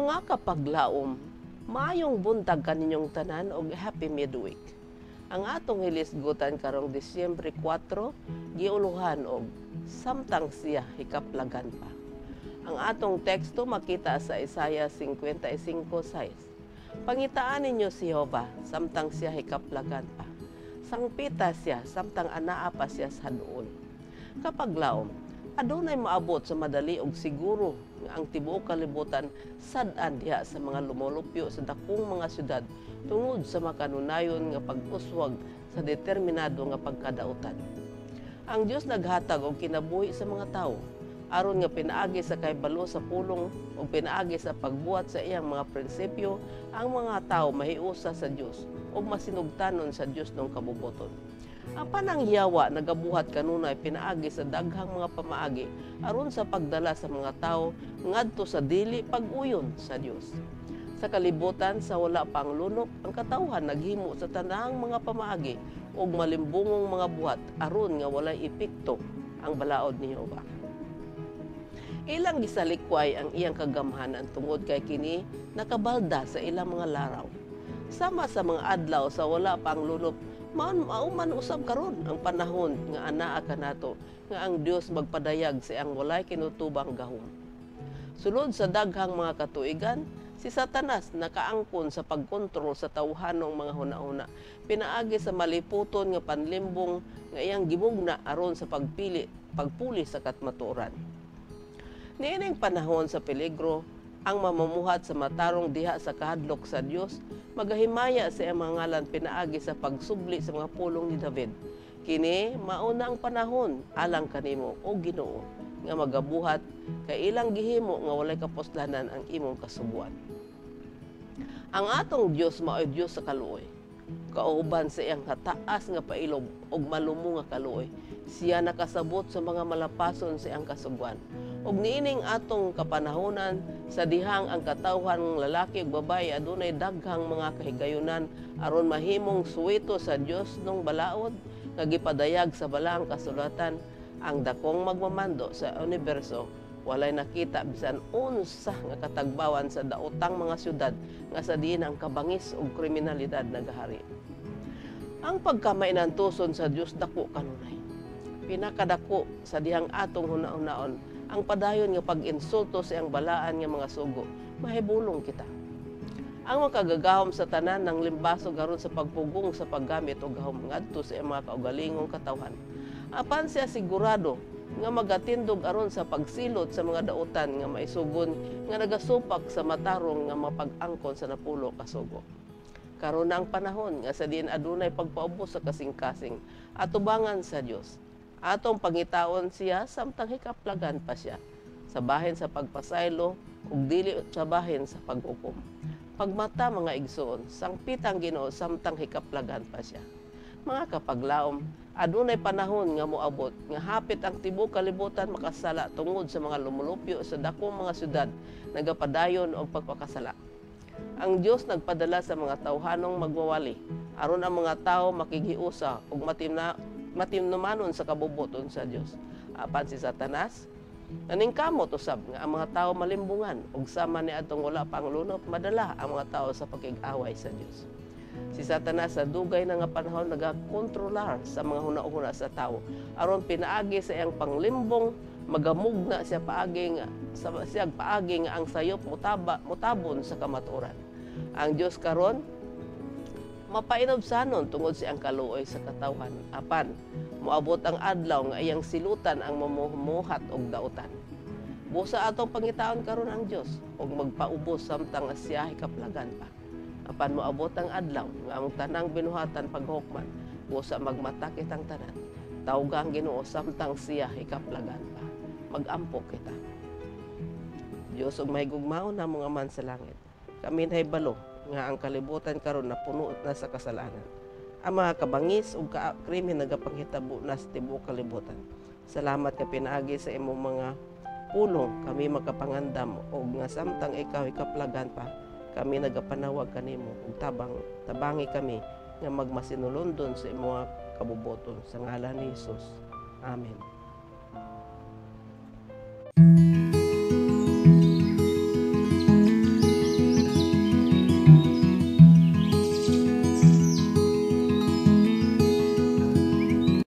Mga kapaglaom, maayong buntag kaninyong tanan og happy midweek. Ang atong hilisgutan karong Disyembre 4, giuluhan og samtang siya hikaplagan pa. Ang atong teksto makita sa Isaiah 55:6. Pangitaan ninyo si Jehova samtang siya hikaplagan pa. Sangpita siya samtang anaa pa siya sa duol. Kapaglaom, adunay maabot sa madali og siguro nga ang tibuok kalibutan sad-an diha sa mga lumulupyo sa dakong mga syudad tungod sa makanunayon nga pag-uswag sa determinado nga pagkadautan. Ang Dios naghatag og kinabuhi sa mga tawo aron nga pinaagi sa kahibalo sa pulong o pinaagi sa pagbuhat sa iyang mga prinsipyo ang mga tawo mahiusa sa Dios o masinugtanon sa Dios ng kabubuton. Apan ang yawa nagabuhat kanunay pinaagi sa daghang mga pamaagi aron sa pagdala sa mga tawo ngadto sa dili pag-uyon sa Dios. Sa kalibutan sa wala pang lunok, ang katawhan naghimo sa tanang mga pamaagi ug malimbungong mga buhat aron nga walay epekto ang balaod ni Jehova. Ilang gisalikway ang iyang kagamhanan tungod kay kini nakabalda sa ilang mga laraw. Sama sa mga adlaw sa wala pang lunok, mauman usab karon ang panahon nga anaa kanato nga ang Dios magpadayag sa iyang walay kinutubang gahom. Sulod sa daghang mga katuigan, si Satanas nakaangkon sa pagkontrol sa tawhanong mga hunahuna, pinaagi sa maliputon nga panlimbong nga iyang gimugna aron sa pagpuli sa katmatuoran. Niining panahon sa peligro, ang mamumuhat sa matarong diha sa kahadlok sa Dios, magahimaya sa iyang mga ngalan pinaagi sa pagsubli sa mga pulong ni David. Kini mauna ang panahon alang kanimo o Ginoo nga magabuhat kay ilang gihimo nga walay kapuslanan ang imong kasubuan. Ang atong Dios mao'y Dios sa kaluoy. Kauban sa iyang hataas nga pailob ug malumo nga kaluoy. Siya nakasabot sa mga malapason sa iyang kasuguan. Ug niining atong kapanahonan sa dihang ang katawhan lalaki ug babaye adunay daghang mga kahigayunan aron mahimong suwito sa Dios nung balaod nga gipadayag sa balaang kasulatan, ang dakong magmamando sa universo walay nakita bisan unsa nga katagbawan sa daotang mga syudad nga sa diin ang kabangis ug kriminalidad nagahari. Ang pagkamainantuson sa Dios dako kanunay. Pinakadako sa dihang atong hunaon ang padayon nga pag-insulto sa iyang balaan nga mga sugo, mahibulong kita. Ang makagagahom sa tanan ng limbaso garon sa pagpugong sa paggamit og gahom ngadto sa iyang mga kaugalingong katawhan. Apan siya sigurado nga magatindog aron sa pagsilot sa mga dautan nga maisugon nga nagasupak sa matarong nga mapag-angkon sa napulo ka sugo. Karon na ang panahon nga sa diin adunay pagpaubos sa kasing-kasing atubangan sa Dios. Atong pangitaon siya samtang hikaplagan pa siya sa bahin sa pagpasaylo ug dili sa bahin sa pag-ukom. Pagmata mga igsoon, sangpitang Ginoo samtang hikaplagan pa siya. Mga kapaglaom, adunay panahon nga moabot nga hapit ang tibuok kalibutan makasala tungod sa mga lumulupyo sa dakong mga syudad nagapadayon og pagpakasala. Ang Dios nagpadala sa mga tawhanong magwawali aron ang mga tawo makighiusa ug matimnumanon sa kabubuton sa Dios. Apan si Satanas naningkamot usab nga ang mga tawo malimbungan ug sama ni adtong wala pang lunop madala ang mga tawo sa pakig-away sa Dios. Si Satanas sa dugay na nga panahon nagakontrolar sa mga hunahuna sa tawo aron pinaagi sa iyang panglimbong magamugna siya paagi nga ang sayop mutabon sa kamatuoran. Ang Dios karon mapainobsanon tungod sa iyang kaluoy sa katawhan. Apan moabot ang adlaw nga iyang silutan ang mamumuhat og dautan. Busa atong pangitaon karon ang Dios ug magpaubos samtang siya hikaplagan pa. Apan moabot ang adlaw nga ang tanang binuhatan paghukman, busa magmatakit ang tanan. Tawgang Ginoo samtang siya hikaplagan pa. Mag-ampo kita. Dios ug mahigugmaon na mga man sa langit. Kami nahibalo nga ang kalibutan karon napuno na sa kasalanan. Ang mga kabangis ug krimen nagapanghitabo na sa tibuok kalibutan. Salamat nga pinaagi sa imong mga pulong kami makapangandam og nga samtang ikaw hikaplagan pa kami nagapanawag kanimo ug tabangi kami nga magmasinulondon sa imong kabubuton sa ngalan ni Hesus. Amen.